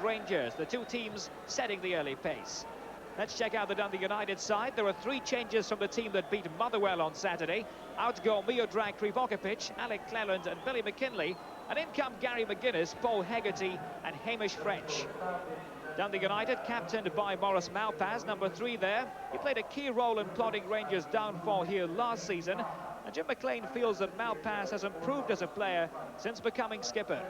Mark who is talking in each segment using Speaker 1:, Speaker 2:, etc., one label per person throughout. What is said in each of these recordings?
Speaker 1: Rangers, the two teams setting the early pace. Let's check out the Dundee United side. There are three changes from the team that beat Motherwell on Saturday. Out go Miodrag Krivokapic, Alec Cleland and Billy McKinlay. And in come Gary McGuinness, Paul Hegarty and Hamish French. Dundee United, captained by Maurice Malpas, number 3 there. He played a key role in plotting Rangers' downfall here last season. And Jim McLean feels that Malpas has improved as a player since becoming skipper.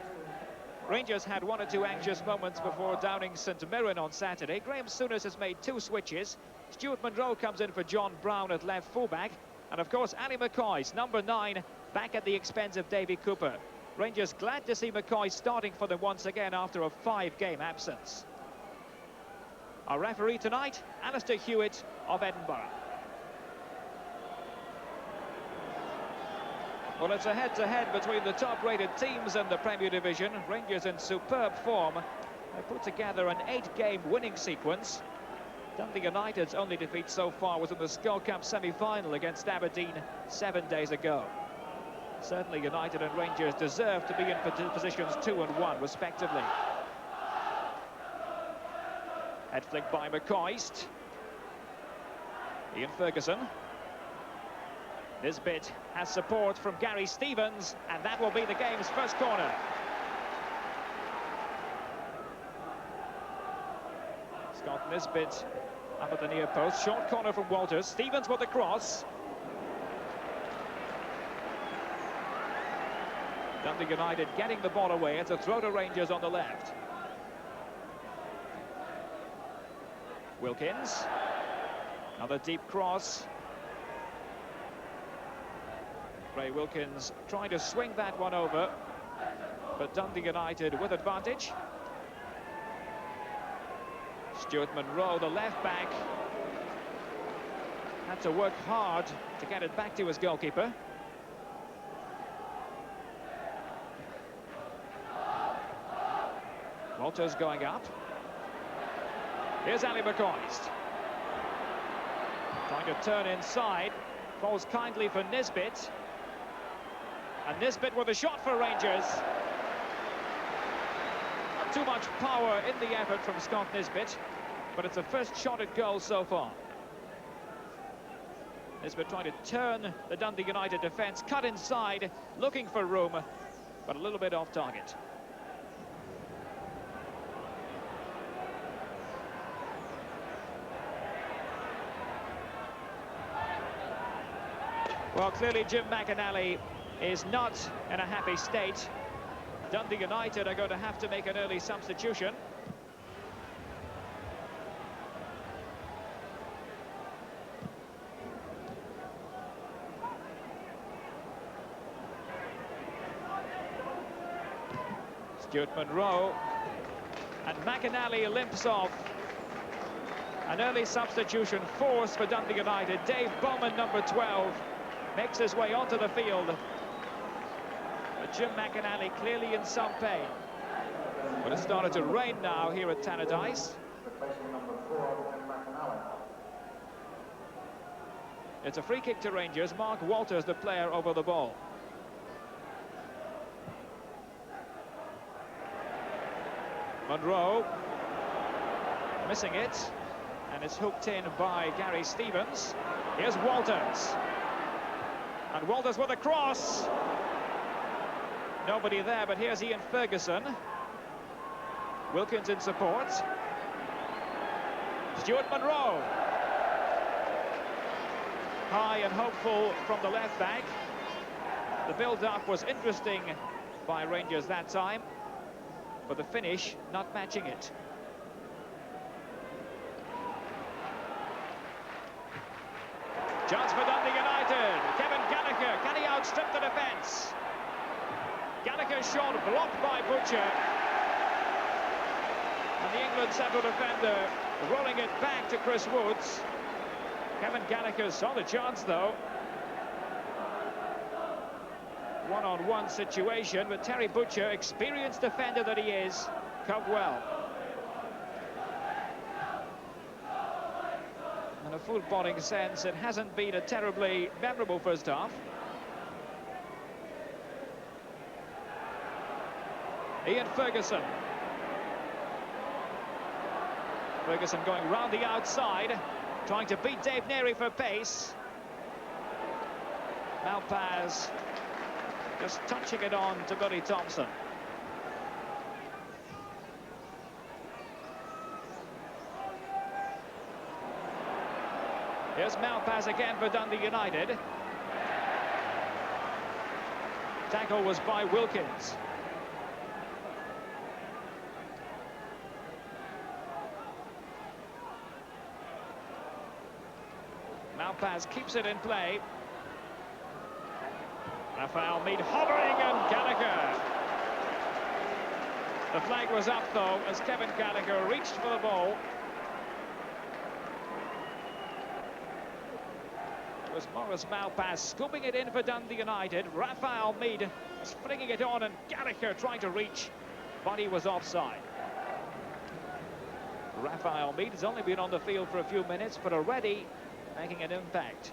Speaker 1: Rangers had one or two anxious moments before downing St Mirren on Saturday. Graham Souness has made 2 switches. Stuart Munro comes in for John Brown at left fullback. And of course, Ali McCoy's number 9 back at the expense of Davy Cooper. Rangers glad to see McCoy starting for them once again after a 5-game absence. Our referee tonight, Alistair Hewitt of Edinburgh. Well, it's a head-to-head between the top-rated teams in the Premier Division. Rangers in superb form. They put together an 8-game winning sequence. Dundee United's only defeat so far was in the Skull Cup semi-final against Aberdeen 7 days ago. Certainly United and Rangers deserve to be in positions 2 and 1 respectively. Head flick by McCoist. Ian Ferguson. This bit has support from Gary Stevens, and that will be the game's first corner. Scott Nisbet up at the near post. Short corner from Walters. Stevens with the cross. Dundee United getting the ball away. It's a throw to Rangers on the left. Wilkins. Another deep cross. Ray Wilkins trying to swing that one over, but Dundee United with advantage. Stuart Munro, the left back, had to work hard to get it back to his goalkeeper. Walters going up. Here's Ali McCoist. Trying to turn inside. Falls kindly for Nisbet. And Nisbet with a shot for Rangers. Not too much power in the effort from Scott Nisbet, but it's a first shot at goal so far. Nisbet trying to turn the Dundee United defence, cut inside, looking for room, but a little bit off target. Well, clearly Jim McInally is not in a happy state. Dundee United are going to have to make an early substitution. Stuart Munro, and McInally limps off. An early substitution forced for Dundee United. Dave Bowman, number 12, makes his way onto the field. But Jim McInally clearly in some pain. But it's started to rain now here at Tannadice. It's a free kick to Rangers. Mark Walters, the player over the ball. Munro missing it, and it's hooked in by Gary Stevens. Here's Walters. And Walters with a cross. Nobody there, but here's Ian Ferguson. Wilkins in support. Stuart Munro. High and hopeful from the left back. The build-up was interesting by Rangers that time, but the finish not matching it. Chance for Dundee United. Kevin Gallagher, can he outstrip the defence? Gallagher's shot blocked by Butcher. And the England central defender rolling it back to Chris Woods. Kevin Gallagher saw the chance though. One-on-one situation, but Terry Butcher, experienced defender that he is, coped well. In a footballing sense, it hasn't been a terribly memorable first half. Ian Ferguson. Ferguson going round the outside, trying to beat Dave Neary for pace. Malpaz just touching it on to Billy Thompson. Here's Malpaz again for Dundee United. Tackle was by Wilkins. Malpaz keeps it in play. Raphael Mead hovering, and Gallagher. The flag was up though as Kevin Gallagher reached for the ball. It was Maurice Malpaz scooping it in for Dundee United. Raphael Mead was flinging it on, and Gallagher trying to reach, but he was offside. Raphael Mead has only been on the field for a few minutes, but already making an impact.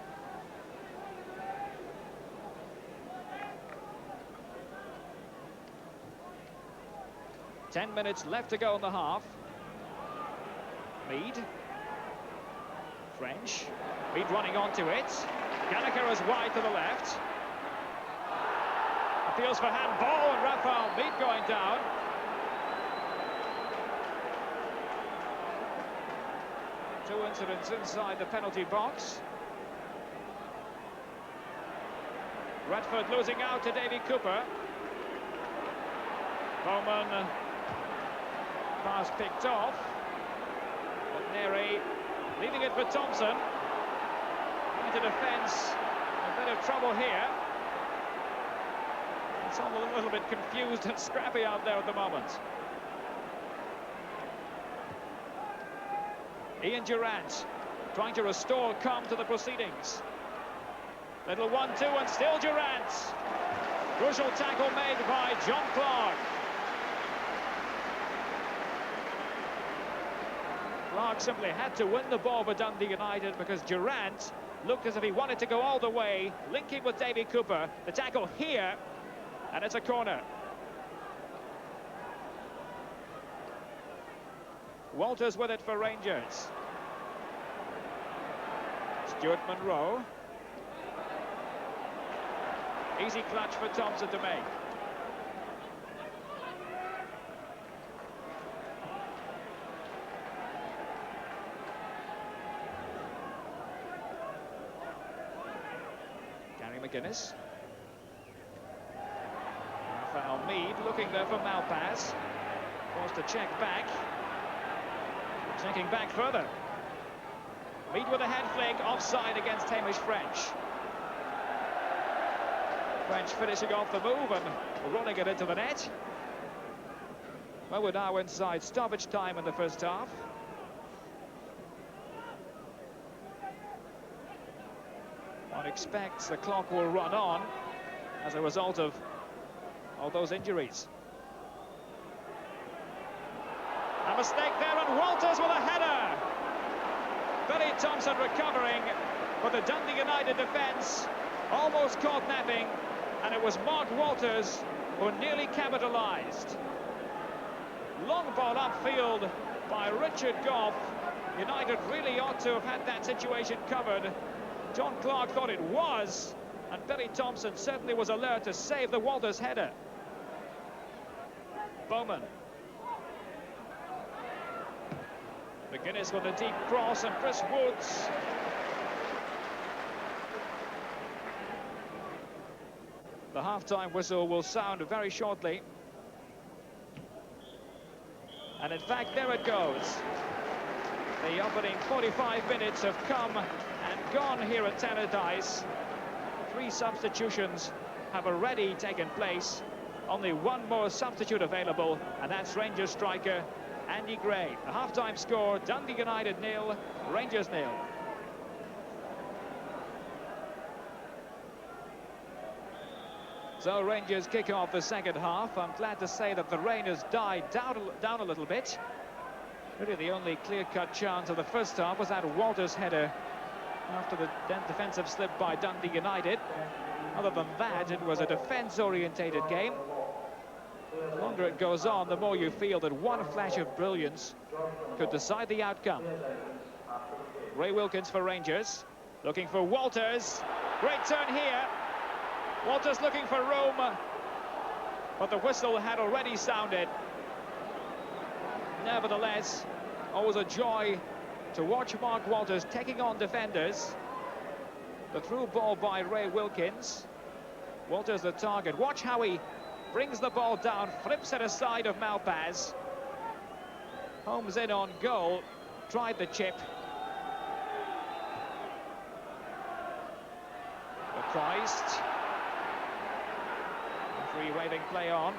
Speaker 1: Ten minutes left to go in the half. Mead. French. Mead running onto it. Gallagher is wide to the left. Appeals for handball, and Raphael Mead going down. Two incidents inside the penalty box. Redford losing out to Davy Cooper. Bowman. Pass picked off. But Neary leaving it for Thompson. Into defence. A bit of trouble here. It's all a little bit confused and scrappy out there at the moment. Ian Durant trying to restore calm to the proceedings. Little 1-2 and still Durant. Crucial tackle made by John Clark. Clark simply had to win the ball for Dundee United because Durant looked as if he wanted to go all the way, linking with Davy Cooper. The tackle here, and it's a corner. Walters with it for Rangers. Stuart Monroe. Easy clutch for Thompson to make. Gary McGuinness. Raphael Mead looking there for Malpaz. Forced to check back. Checking back further. Mead with a head flick, offside against Hamish French. French finishing off the move and rolling it into the net. Well, we're now inside stoppage time in the first half. One expects the clock will run on as a result of all those injuries. A mistake there, and Walters with a header. Billy Thompson recovering, but the Dundee United defence almost caught napping, and it was Mark Walters who nearly capitalised. Long ball upfield by Richard Goff. United really ought to have had that situation covered. John Clark thought it was, and Billy Thompson certainly was alert to save the Walters header. Bowman. McGuinness with a deep cross, and Chris Woods. The half-time whistle will sound very shortly. And in fact, there it goes. The opening 45 minutes have come and gone here at Tannadice. 3 substitutions have already taken place. Only one more substitute available, and that's Rangers striker Andy Gray. The half-time score, Dundee United 0, Rangers 0. So Rangers kick off the second half. I'm glad to say that the rain has died down a little bit. Really the only clear-cut chance of the first half was that Walters header after the defensive slip by Dundee United. Other than that, it was a defence-orientated game. The longer it goes on, the more you feel that one flash of brilliance could decide the outcome. Ray Wilkins for Rangers, looking for Walters. Great turn here. Walters looking for room, but the whistle had already sounded. Nevertheless, always a joy to watch Mark Walters taking on defenders. The through ball by Ray Wilkins. Walters the target. Watch how he brings the ball down, flips it aside of Malpaz. Holmes in on goal, tried the chip. The Christ. Free waving play on.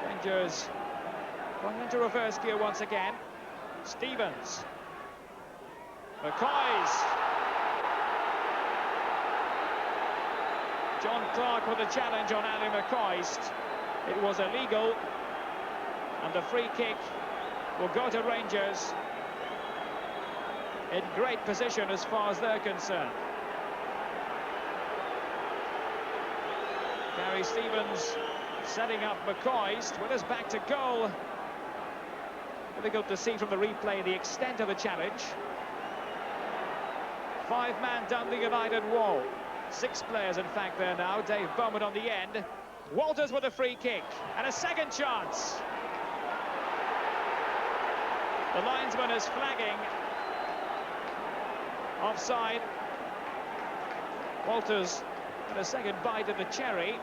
Speaker 1: Rangers going into reverse gear once again. Stevens. McCoy's. John Clark with a challenge on Ali McCoist. It was illegal, and the free kick will go to Rangers in great position as far as they're concerned. Gary Stevens setting up McCoist with his back to goal. Difficult to see from the replay the extent of the challenge. Five-man Dundee United wall. 6 players, in fact, there now. Dave Bowman on the end. Walters with a free kick. And a second chance. The linesman is flagging. Offside. Walters had a second bite of the cherry.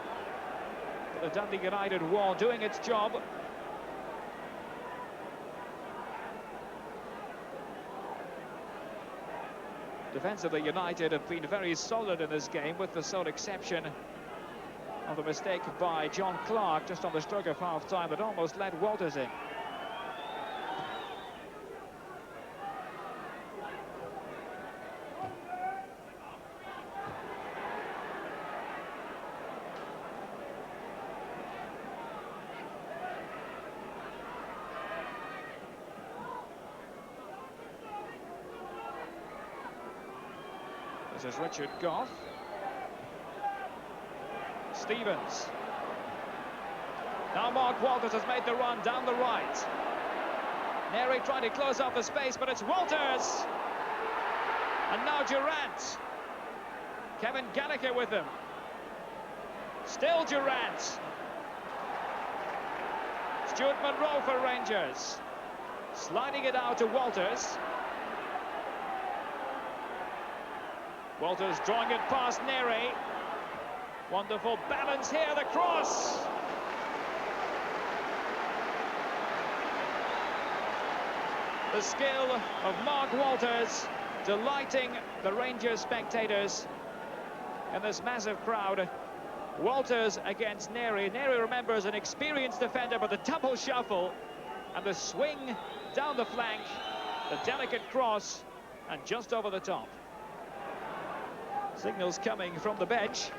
Speaker 1: The Dundee United wall doing its job. Defensively, United have been very solid in this game, with the sole exception of the mistake by John Clark just on the stroke of half-time that almost led Walters in. This is Richard Goff. Stevens. Now Mark Walters has made the run down the right. Neri trying to close off the space, but it's Walters! And now Durant. Kevin Gallagher with him. Still Durant. Stuart Monroe for Rangers. Sliding it out to Walters. Walters drawing it past Neri. Wonderful balance here, the cross. The skill of Mark Walters delighting the Rangers spectators in this massive crowd. Walters against Neri. Neri, remember, is an experienced defender, but the double shuffle and the swing down the flank, the delicate cross, and just over the top. Signals coming from the bench.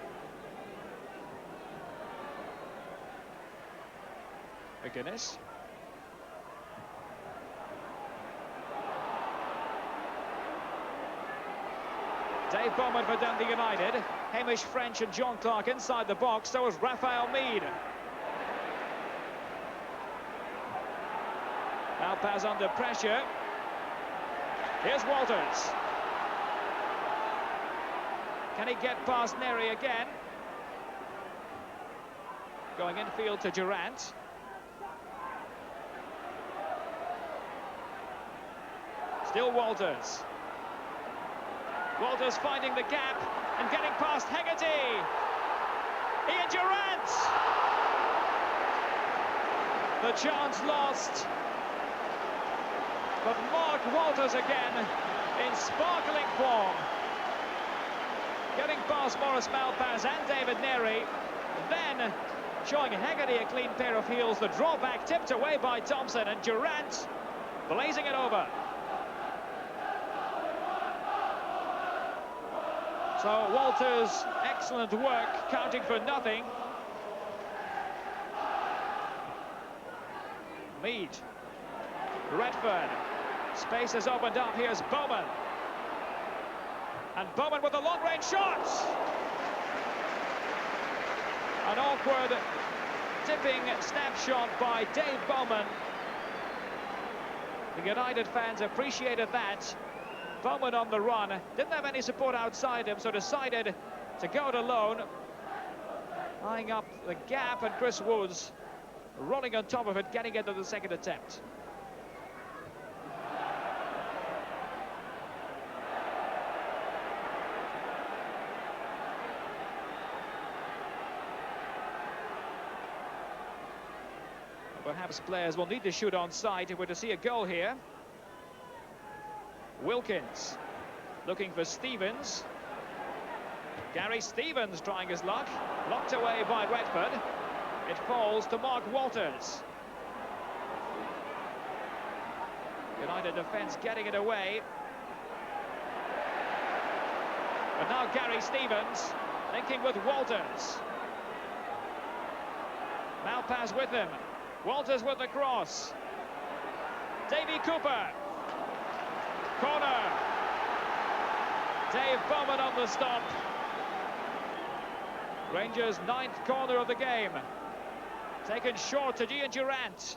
Speaker 1: McGuinness. Dave Bowman for Dundee United. Hamish French and John Clark inside the box. So is Raphael Mead. Malpaz under pressure. Here's Walters. Can he get past Neri again? Going infield to Durant. Still Walters. Walters finding the gap and getting past Hegarty. Ian Durant! The chance lost. But Mark Walters again in sparkling form. Getting past Maurice Malpaz and David Neri. Then showing Hegarty a clean pair of heels. The drawback tipped away by Thompson, and Durant blazing it over. So Walters, excellent work, counting for nothing. Mead. Redfern. Space has opened up. Here's Bowman. And Bowman with a long-range shot. An awkward tipping snapshot by Dave Bowman. The United fans appreciated that. Bowman on the run, didn't have any support outside him, so decided to go it alone. Eyeing up the gap, and Chris Woods rolling on top of it, getting into the second attempt. Perhaps players will need to shoot on sight if we're to see a goal here. Wilkins looking for Stevens. Gary Stevens trying his luck. Blocked away by Redford. It falls to Mark Walters. United defence getting it away. But now Gary Stevens linking with Walters. Now pass with him. Walters with the cross. Davy Cooper. Corner. Dave Bowman on the stop. Rangers' 9th corner of the game. Taken short to Ian Durrant.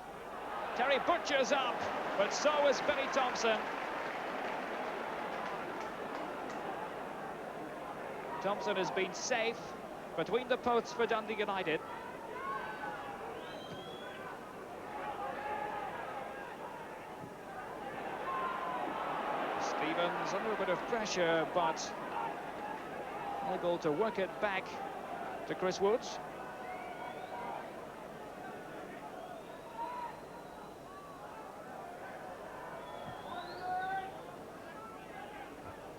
Speaker 1: Terry Butcher's up, but so is Billy Thompson. Thompson has been safe between the posts for Dundee United. Stevens under a bit of pressure, but able to work it back to Chris Woods.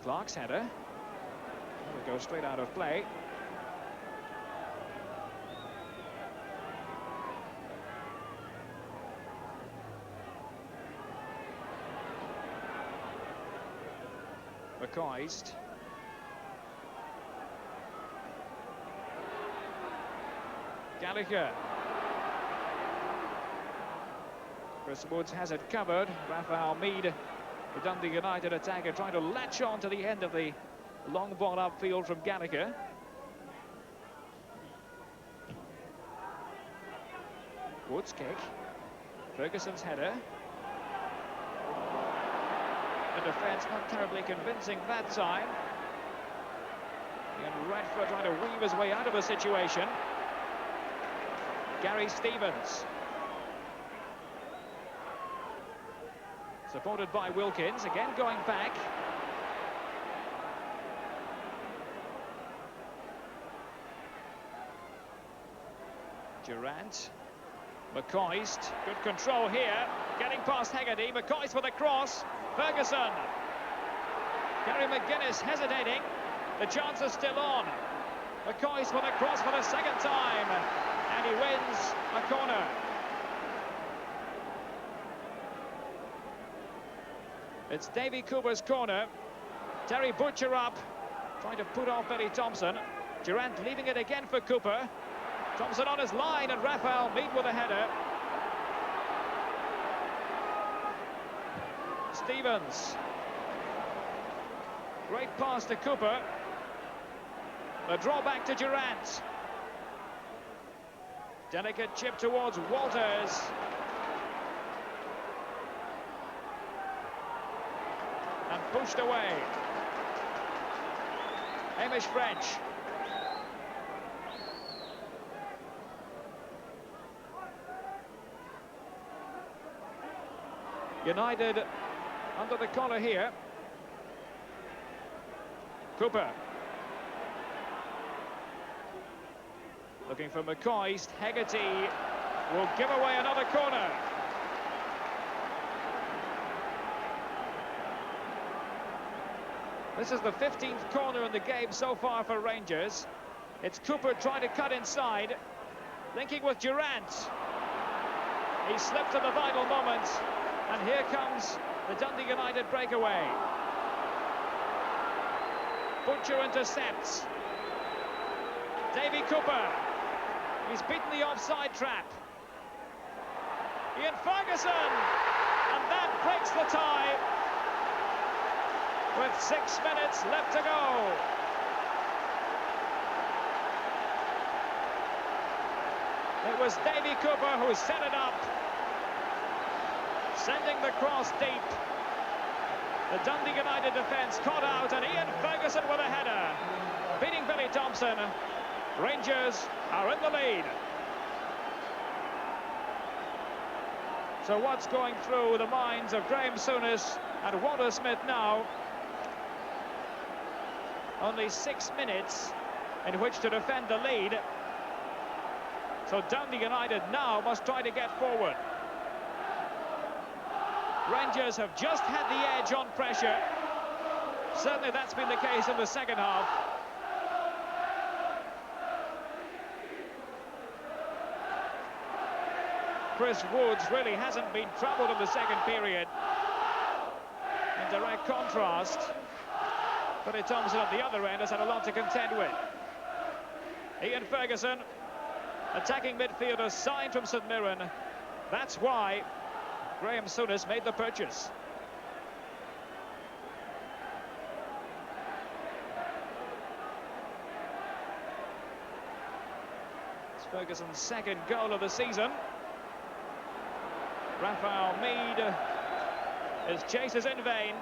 Speaker 1: Clark's header. Will go straight out of play. McCoist. Gallagher. Chris Woods has it covered. Raphael Mead, the Dundee United attacker, trying to latch on to the end of the long ball upfield from Gallagher. Woods kick. Ferguson's header. The defence not terribly convincing that time. And Redford trying to weave his way out of a situation. Gary Stevens. Supported by Wilkins, again going back. Durrant. McCoist, good control here. Getting past Hegarty, McCoist with a cross. Ferguson. Gary McGuinness hesitating. The chance is still on. McCoist with a cross for the second time. And he wins a corner. It's Davy Cooper's corner. Terry Butcher up, trying to put off Billy Thompson. Durrant leaving it again for Cooper. Thompson on his line, and Raphael Mead with a header. Stevens. Great pass to Cooper. The draw back to Durrant. Delicate chip towards Walters. And pushed away. Hamish French. United under the collar here. Cooper. Looking for McCoist. Hegarty will give away another corner. This is the 15th corner in the game so far for Rangers. It's Cooper trying to cut inside. Linking with Durrant. He slipped at the vital moment. And here comes the Dundee United breakaway. Butcher intercepts. Davy Cooper. He's beaten the offside trap. Ian Ferguson. And that breaks the tie. With 6 minutes left to go. It was Davy Cooper who set it up, sending the cross deep. The Dundee United defence caught out, and Ian Ferguson with a header, beating Billy Thompson. Rangers are in the lead. So what's going through the minds of Graham Souness and Walter Smith now? Only 6 minutes in which to defend the lead. So Dundee United now must try to get forward. Rangers have just had the edge on pressure. Certainly that's been the case in the second half. Chris Woods really hasn't been troubled in the second period. In direct contrast, Billy Thompson at the other end has had a lot to contend with. Ian Ferguson, attacking midfielder, signed from St Mirren. That's why Graham Souness made the purchase. It's Ferguson's second goal of the season. Raphael Meade as chases in vain.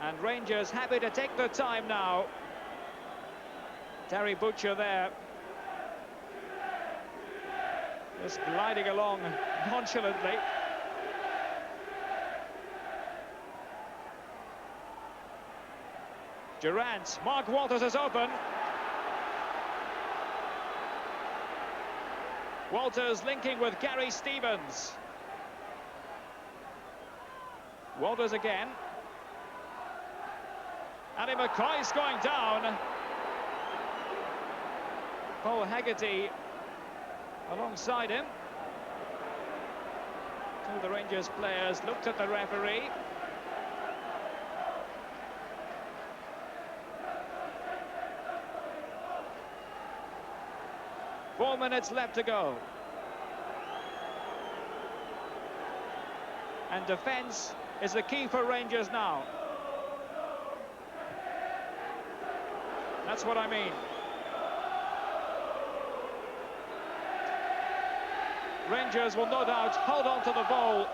Speaker 1: And Rangers happy to take their time now. Terry Butcher there, just gliding along nonchalantly. Durant, Mark Walters is open. Walters linking with Gary Stevens. Walters again. Andy McCoy's going down. Paul Haggerty alongside him. Two of the Rangers players looked at the referee. Four minutes left to go. And defence is the key for Rangers now. That's what I mean. Rangers will no doubt hold on to the ball,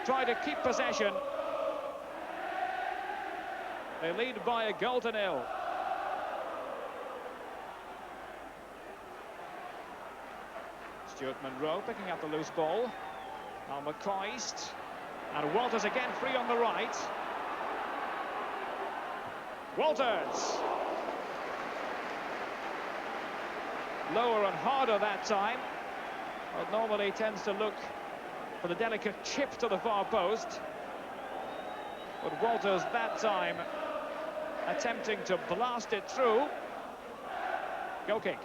Speaker 1: try to keep possession. They lead by a goal to nil. Stuart Monroe picking up the loose ball. Now McCoist, and Walters again free on the right. Walters. Lower and harder that time. Well, normally tends to look for the delicate chip to the far post. But Walters that time attempting to blast it through. Goal kick.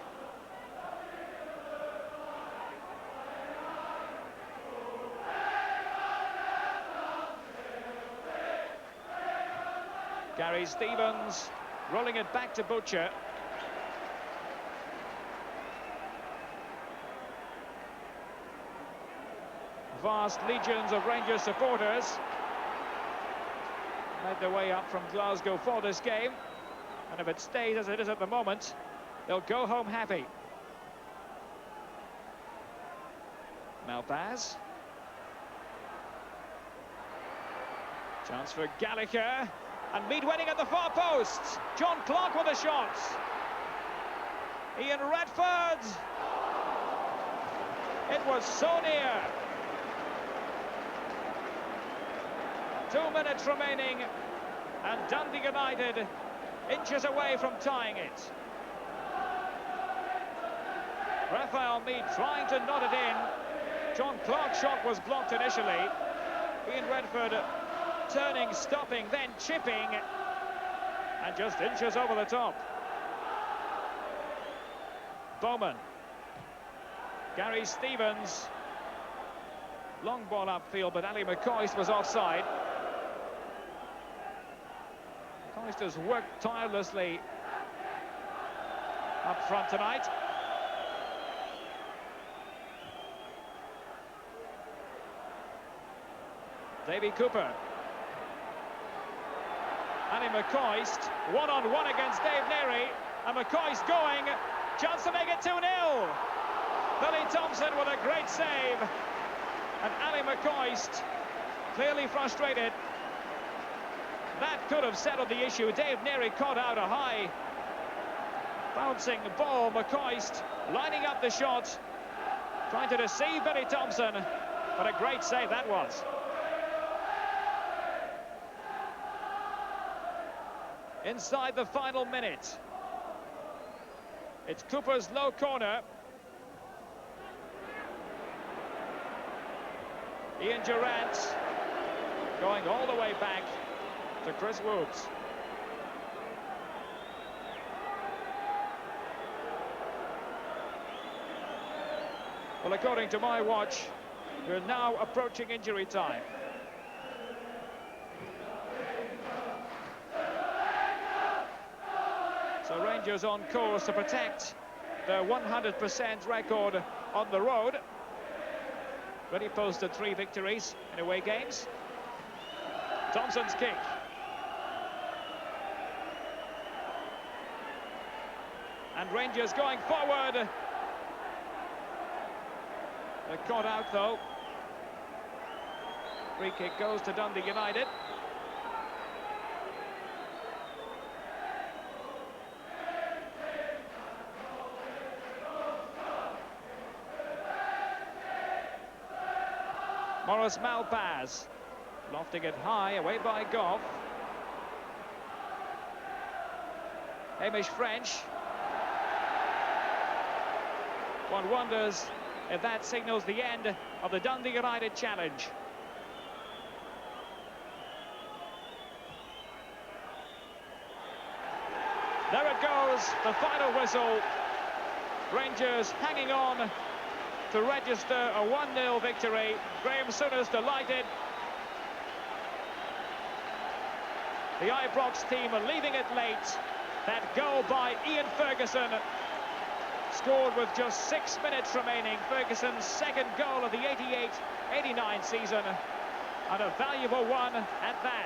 Speaker 1: Gary Stevens rolling it back to Butcher. Vast legions of Rangers supporters made their way up from Glasgow for this game, and if it stays as it is at the moment, they'll go home happy. Malpaz. Chance for Gallagher, and Meade winning at the far post. John Clark with a shot. Ian Redford. It was so near. 2 minutes remaining, and Dundee United inches away from tying it. Raphael Meade trying to knot it in. John Clark's shot was blocked initially. Ian Redford turning, stopping, then chipping, and just inches over the top. Bowman. Gary Stevens. Long ball upfield, but Ali McCoist was offside. McCoist has worked tirelessly up front tonight. Davy Cooper. Annie McCoist, one-on-one against Dave Neary, and McCoist going, chance to make it 2-0. Billy Thompson with a great save, and Annie McCoist clearly frustrated. That could have settled the issue. Dave Neary caught out a high bouncing ball. McCoist lining up the shot, trying to deceive Billy Thompson, but a great save that was. Inside the final minute, it's Cooper's low corner. Ian Durant going all the way back to Chris Woods. Well, according to my watch, we're now approaching injury time. So Rangers on course to protect their 100% record on the road. Already posted 3 victories in away games. Thompson's kick. And Rangers going forward. They're caught out though. Free kick goes to Dundee United. Maurice Malpaz lofting it high, away by Goff. Hamish French. One wonders if that signals the end of the Dundee United challenge. There it goes, the final whistle. Rangers hanging on to register a 1-0 victory. Graham Souness delighted. The Ibrox team are leaving it late. That goal by Ian Ferguson, scored with just 6 minutes remaining. Ferguson's second goal of the 88-89 season, and a valuable one at that.